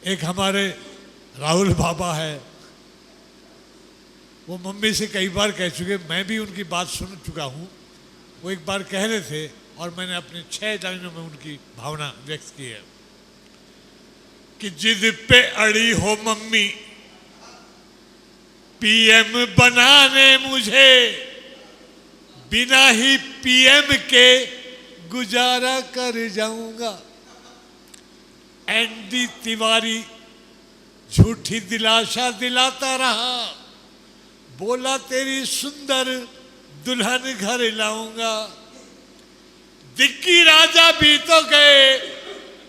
एक हमारे राहुल बाबा है, वो मम्मी से कई बार कह चुके, मैं भी उनकी बात सुन चुका हूँ। वो एक बार कह रहे थे और मैंने अपने 6 लाइनों में उनकी भावना व्यक्त की है कि जिद पे अड़ी हो मम्मी पीएम बनाने मुझे, बिना ही पीएम के गुजारा कर जाऊंगा। एनडी तिवारी झूठी दिलासा दिलाता रहा, बोला तेरी सुंदर दुल्हन घर लाऊंगा। दिग्गी राजा भी तो गए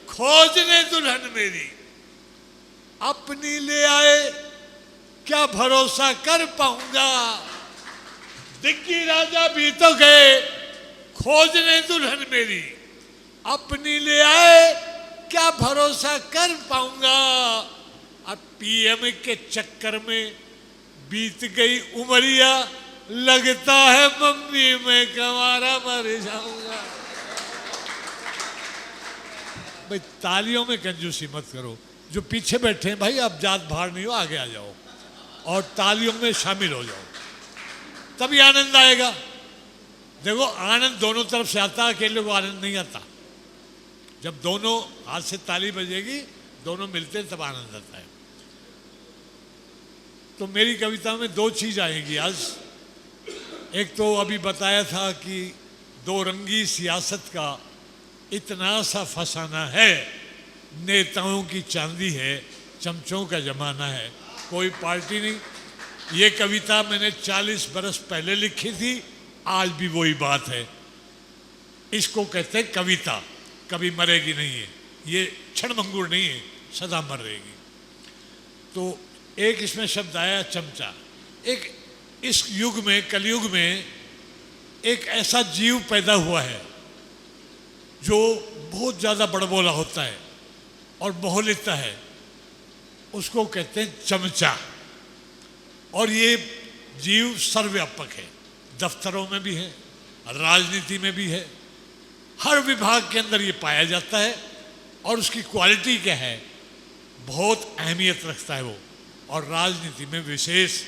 खोजने दुल्हन मेरी, अपनी ले आए क्या भरोसा कर पाऊंगा। दिग्गी राजा भी तो गए खोजने दुल्हन मेरी, अपनी ले आए क्या भरोसा कर पाऊंगा। अब पीएम के चक्कर में बीत गई उमरिया, लगता है मम्मी मैं कमारा मर जाऊंगा। भाई तालियों में कंजूसी मत करो। जो पीछे बैठे हैं भाई, आप जात भाड़ नहीं हो, आगे आ जाओ और तालियों में शामिल हो जाओ, तभी आनंद आएगा। देखो आनंद दोनों तरफ से आता है, अकेले को आनंद नहीं आता। जब दोनों हाथ से ताली बजेगी, दोनों मिलते हैं, तब आनंद आता है। तो मेरी कविता में 2 चीज आएगी आज। एक तो अभी बताया था कि 2 रंगी सियासत का इतना सा फसाना है, नेताओं की चांदी है, चमचों का जमाना है, कोई पार्टी नहीं। ये कविता मैंने 40 बरस पहले लिखी थी, आज भी वही बात है। इसको कहते हैं कविता, कभी मरेगी नहीं है, ये क्षणभंगुर नहीं है, सदा मर रहेगी। तो एक इसमें शब्द आया चमचा। एक इस युग में, कलयुग में एक ऐसा जीव पैदा हुआ है जो बहुत ज़्यादा बड़बोला होता है और बहुलिता है, उसको कहते हैं चमचा। और ये जीव सर्वव्यापक है, दफ्तरों में भी है, राजनीति में भी है, हर विभाग के अंदर ये पाया जाता है। और उसकी क्वालिटी क्या है, बहुत अहमियत रखता है वो, और राजनीति में विशेष।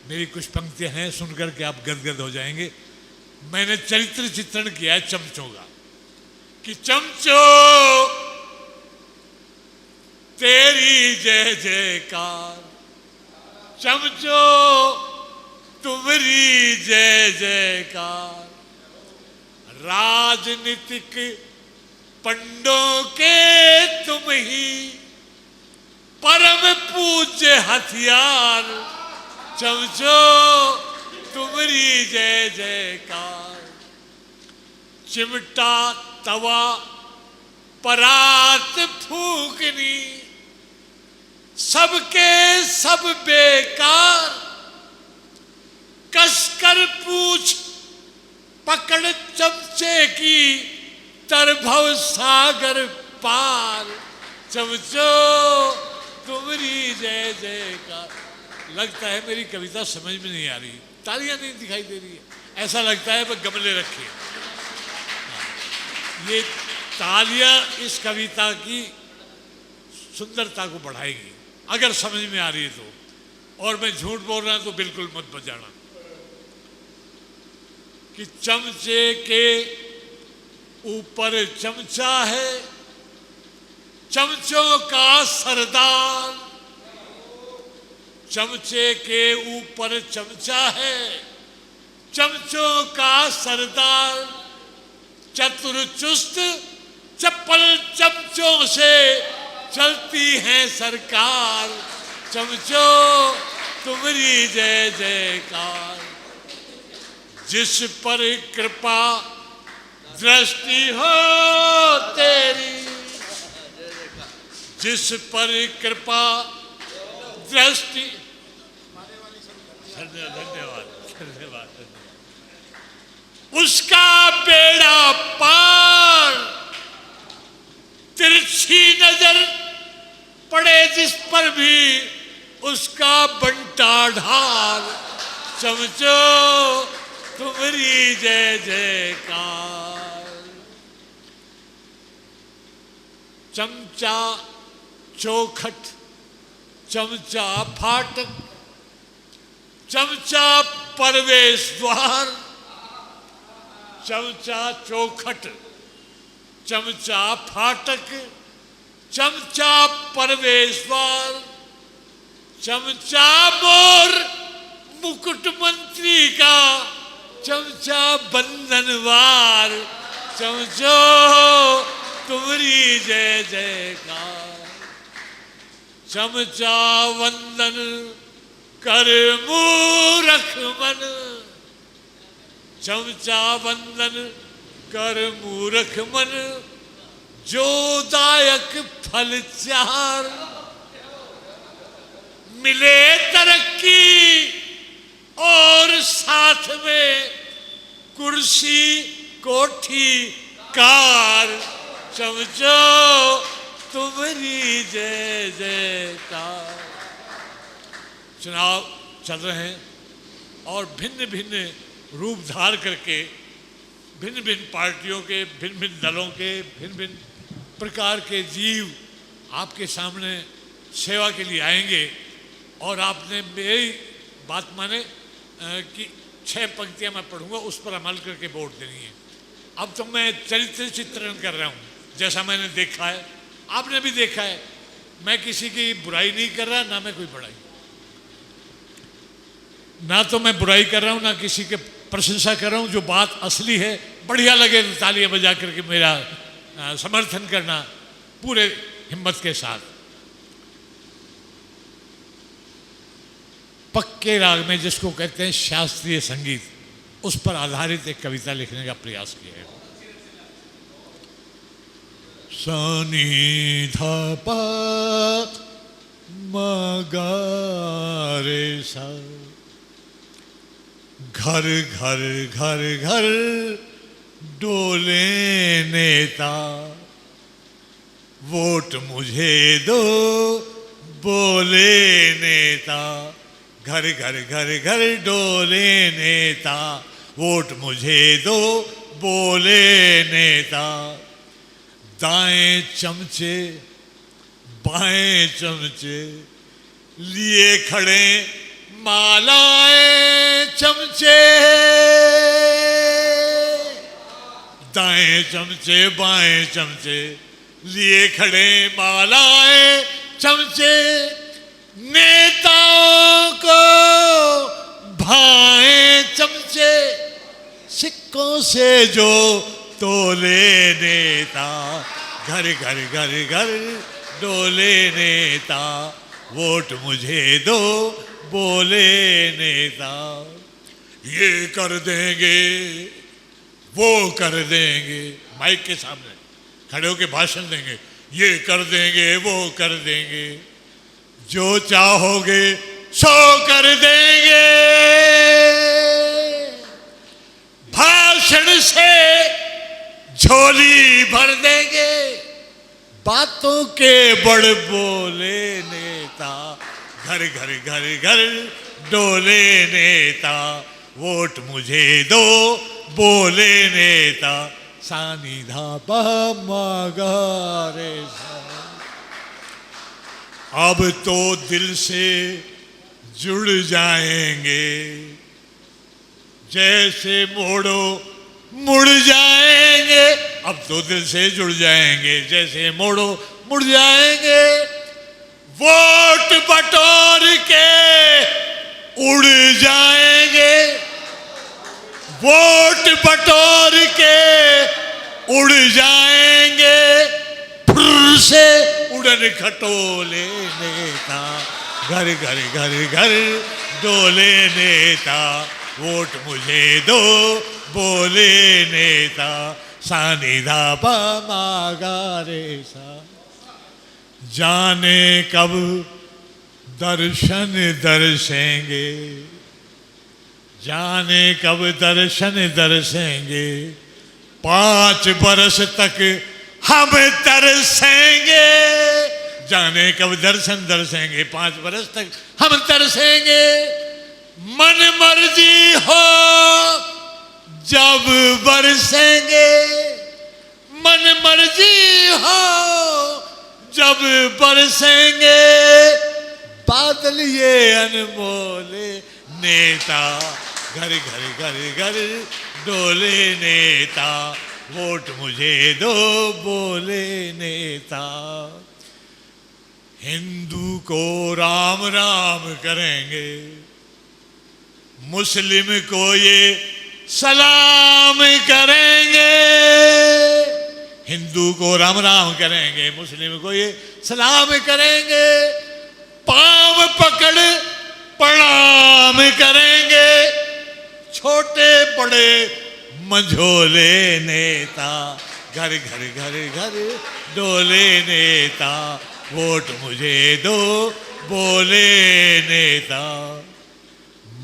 मेरी कुछ पंक्तियां हैं, सुनकर के आप गदगद हो जाएंगे। मैंने चरित्र चित्रण किया है चमचों का कि चमचो तेरी जय जयकार, चमचो तुम्हारी जय जयकार। राजनीतिक पंडों के तुम ही परम पूज्य हथियार, चमचो तुम्हारी जय जयकार। चिमटा तवा परात फूकनी, सबके सब बेकार। कसकर पूछ पकड़ चमचे की, तरभव सागर पार, चमचो तुम्हारी जय जयकार। लगता है मेरी कविता समझ में नहीं आ रही, तालियां नहीं दिखाई दे रही है, ऐसा लगता है मैं गमले रखे। ये तालियां इस कविता की सुंदरता को बढ़ाएगी अगर समझ में आ रही है तो। और मैं झूठ बोल रहा हूं तो बिल्कुल मत बजाना। कि चमचे के ऊपर चमचा है, चमचों का सरदार। चमचे के ऊपर चमचा है, चमचों का सरदार। चतुर चुस्त चप्पल चमचों से चलती है सरकार, चमचो तुम्हारी जय जयकार। जिस पर कृपा दृष्टि हो तेरी, जिस पर कृपा दृष्टि। धन्यवाद धन्यवाद। उसका बेड़ा पार, तिरछी नजर पड़े जिस पर भी उसका बंटा ढाल, चमचो तुम्हारी जय जयकार। चमचा चौखट, चमचा फाटक, चमचा प्रवेश द्वार, चमचा चौखट, चमचा फाटक, चमचा प्रवेश द्वार, चमचा मोर मुकुट मंत्री का, चमचा बंधनवार, चमचो तुम्हारी जय जयकार। चमचा वंदन कर मूरख मन, चमचा वंदन कर मूरख मन, जो दायक फल चार। मिले तरक्की और साथ में कुर्सी कोठी कार, चमचो तुम्हारी जय जयकार। चुनाव चल रहे हैं और भिन्न भिन्न रूप धार करके भिन्न भिन्न पार्टियों के, भिन्न भिन्न दलों के, भिन्न भिन्न प्रकार के जीव आपके सामने सेवा के लिए आएंगे। और आपने मेरी बात माने कि 6 पंक्तियां मैं पढ़ूंगा, उस पर अमल करके वोट देनी है। अब तो मैं चरित्र चित्रण कर रहा हूं, जैसा मैंने देखा है, आपने भी देखा है। मैं किसी की बुराई नहीं कर रहा, ना मैं कोई बड़ाई, ना तो मैं बुराई कर रहा हूं, ना किसी के प्रशंसा कर रहा हूं। जो बात असली है, बढ़िया लगे तो तालियां बजा करके मेरा समर्थन करना पूरे हिम्मत के साथ। पक्के राग में, जिसको कहते हैं शास्त्रीय संगीत, उस पर आधारित एक कविता लिखने का प्रयास किया है। सा नी धा पा मा गा रे सा, घर घर घर घर डोले नेता, वोट मुझे दो बोले नेता। घर घर घर घर डोले नेता, वोट मुझे दो बोले नेता। दाएं चमचे बाएं चमचे लिए खड़े मालाएं चमचे, दाएं चमचे बाएं चमचे लिए खड़े मालाएं चमचे। नेताओं को भाएं चमचे, सिक्कों से जो तोले नेता। घर घर घर घर डोले नेता, वोट मुझे दो बोले नेता। ये कर देंगे वो कर देंगे, माइक के सामने खड़े होकर भाषण देंगे। ये कर देंगे वो कर देंगे, जो चाहोगे सो कर देंगे। भाषण से झोली भर देंगे, बातों के बड़ बोले नेता। घर घर घर घर डोले नेता, वोट मुझे दो बोले नेता। सानी धा पा मा गा रे सा। अब तो दिल से जुड़ जाएंगे, जैसे मोड़ो मुड़ जाएंगे। अब तो दिल से जुड़ जाएंगे, जैसे मोड़ो मुड़ जाएंगे। वोट बटोर के उड़ जाएंगे, वोट बटोर के उड़ जाएंगे। फुर से उड़न खटोले नेता, घर घर घर घर डोले नेता। वोट मुझे दो बोले नेता। सानी धा पा मा गा रे सा। जाने कब दर्शन दर्शेंगे, जाने कब दर्शन दर्शेंगे। 5 बरस तक हम तरसेंगे, जाने कब दर्शन दर्शेंगे। 5 बरस तक हम तरसेंगे। मन मर्जी हो जब बरसेंगे, मन मर्जी हो जब बरसेंगे बादल ये अनमोले नेता, घर घर घर घर डोले नेता, वोट मुझे दो बोले नेता। हिंदू को राम राम करेंगे, मुस्लिम को ये सलाम करेंगे। हिंदू को राम राम करेंगे, मुस्लिम को ये सलाम करेंगे। पांव पकड़ प्रणाम करेंगे, छोटे बड़े मंझोले नेता, घर घर घर घर डोले नेता, वोट मुझे दो बोले नेता।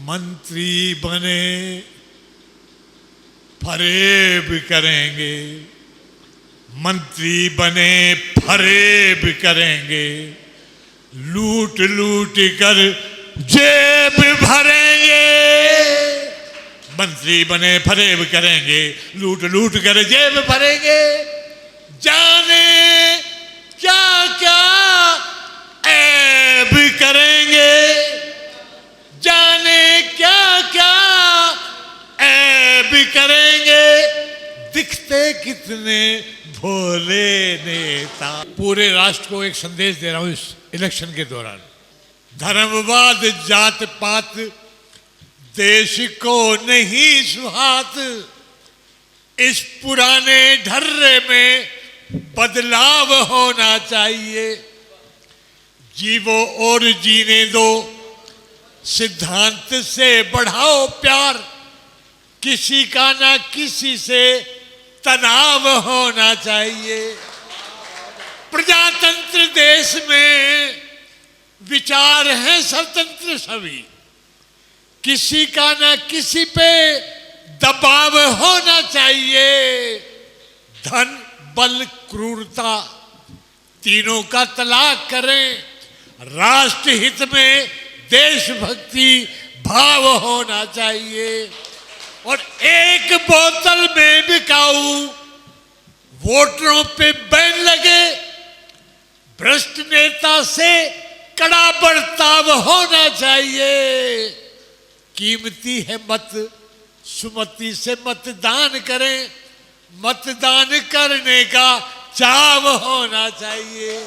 मंत्री बने फरेब करेंगे, मंत्री बने फरेब करेंगे, लूट लूट कर जेब भरेंगे। मंत्री बने फरेब करेंगे, लूट लूट कर जेब भरेंगे। जाने क्या क्या ऐब करेंगे, जाने क्या क्या ऐब करेंगे। दिखते कितने भोले नेता। पूरे राष्ट्र को एक संदेश दे रहा हूं इस इलेक्शन के दौरान। धर्मवाद जात पात देश को नहीं सुहात, इस पुराने ढर्रे में बदलाव होना चाहिए। जीवो और जीने दो, सिद्धांत से बढ़ाओ प्यार, किसी का ना किसी से तनाव होना चाहिए। प्रजातंत्र देश में विचार है स्वतंत्र सभी, किसी का ना किसी पे दबाव होना चाहिए। धन बल क्रूरता तीनों का तलाक करें, राष्ट्र हित में देशभक्ति भाव होना चाहिए। और एक बोतल में बिकाऊ वोटरों पे बैन लगे, भ्रष्ट नेता से कड़ा बर्ताव होना चाहिए। कीमती है मत, सुमति से मतदान करें, मतदान करने का चाव होना चाहिए।